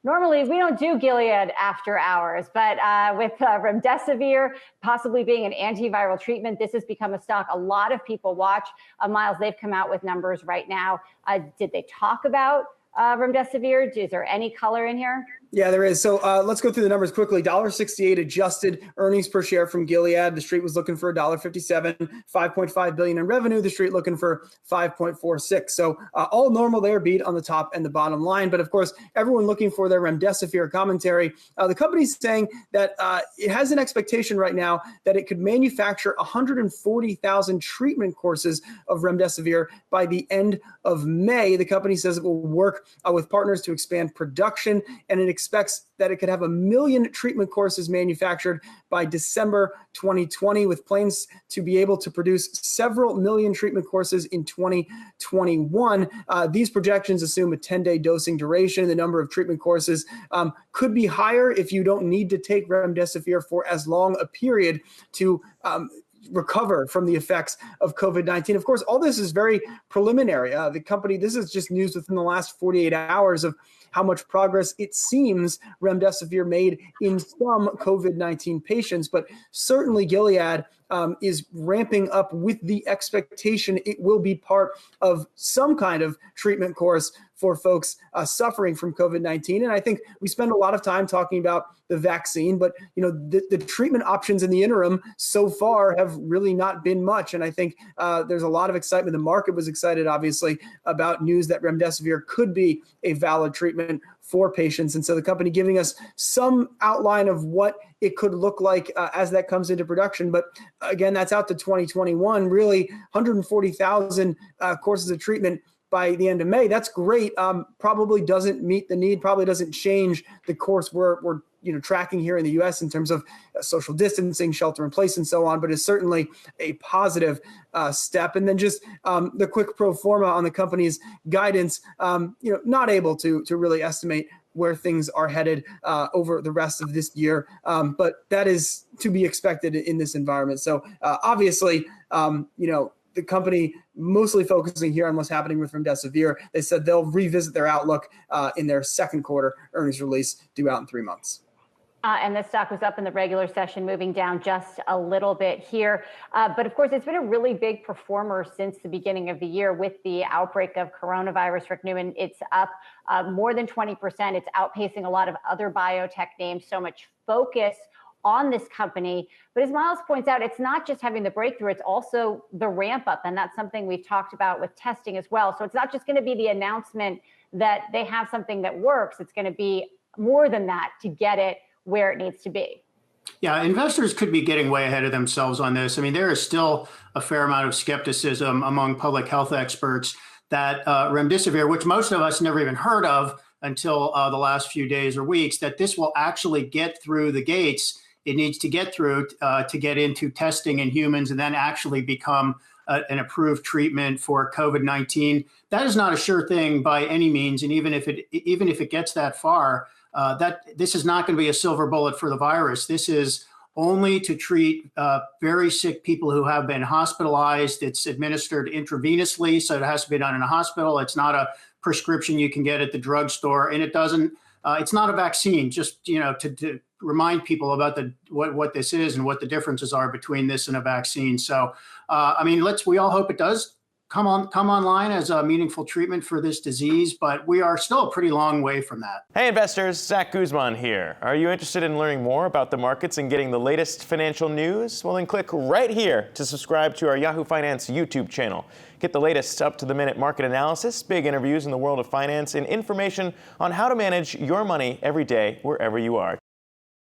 Normally, we don't do Gilead after hours, but with Remdesivir possibly being an antiviral treatment, this has become a stock a lot of people watch. Miles, they've come out with numbers right now. Did they talk about Remdesivir? Is there any color in here? Yeah, there is. So let's go through the numbers quickly. $1.68 adjusted earnings per share from Gilead. The street was looking for $1.57, $5.5 billion in revenue. The street looking for 5.46. So all normal there, beat on the top and the bottom line. But of course, everyone looking for their Remdesivir commentary. The company's saying that it has an expectation right now that it could manufacture 140,000 treatment courses of Remdesivir by the end of May. The company says it will work with partners to expand production, and it expects that it could have 1 million treatment courses manufactured by December 2020, with plans to be able to produce several million treatment courses in 2021. These projections assume a 10-day dosing duration. The number of treatment courses could be higher if you don't need to take Remdesivir for as long a period to recover from the effects of COVID-19. Of course, all this is very preliminary. The company, this is just news within the last 48 hours of how much progress it seems Remdesivir made in some COVID-19 patients. But certainly Gilead is ramping up with the expectation it will be part of some kind of treatment course for folks suffering from COVID-19. And I think we spend a lot of time talking about the vaccine, but the treatment options in the interim so far have really not been much. And I think there's a lot of excitement. The market was excited, obviously, about news that Remdesivir could be a valid treatment for patients. And so the company giving us some outline of what it could look like as that comes into production. But again, that's out to 2021, really 140,000 courses of treatment by the end of May. That's great. Probably doesn't meet the need, probably doesn't change the course we're tracking here in the U.S. in terms of social distancing, shelter in place, and so on, but is certainly a positive step. And then just the quick pro forma on the company's guidance, not able to really estimate where things are headed over the rest of this year. But that is to be expected in this environment. So obviously, the company mostly focusing here on what's happening with Remdesivir. They said they'll revisit their outlook in their second quarter earnings release due out in 3 months. And the stock was up in the regular session, moving down just a little bit here. But of course, it's been a really big performer since the beginning of the year with the outbreak of coronavirus. Rick Newman, it's up more than 20%. It's outpacing a lot of other biotech names. So much focus on this company. But as Miles points out, it's not just having the breakthrough, it's also the ramp up. And that's something we've talked about with testing as well. So it's not just going to be the announcement that they have something that works. It's going to be more than that to get it where it needs to be. Yeah, investors could be getting way ahead of themselves on this. I mean, there is still a fair amount of skepticism among public health experts that Remdesivir, which most of us never even heard of until the last few days or weeks, that this will actually get through the gates it needs to get through to get into testing in humans and then actually become an approved treatment for COVID-19. That is not a sure thing by any means. And even if it gets that far, this is not going to be a silver bullet for the virus. This is only to treat very sick people who have been hospitalized. It's administered intravenously, so it has to be done in a hospital. It's not a prescription you can get at the drugstore, and it doesn't. It's not a vaccine. Just to remind people about what this is and what the differences are between this and a vaccine. So, we all hope it does come online as a meaningful treatment for this disease, but we are still a pretty long way from that. Hey investors, Zach Guzman here. Are you interested in learning more about the markets and getting the latest financial news? Well, then click right here to subscribe to our Yahoo Finance YouTube channel. Get the latest up-to-the-minute market analysis, big interviews in the world of finance, and information on how to manage your money every day wherever you are.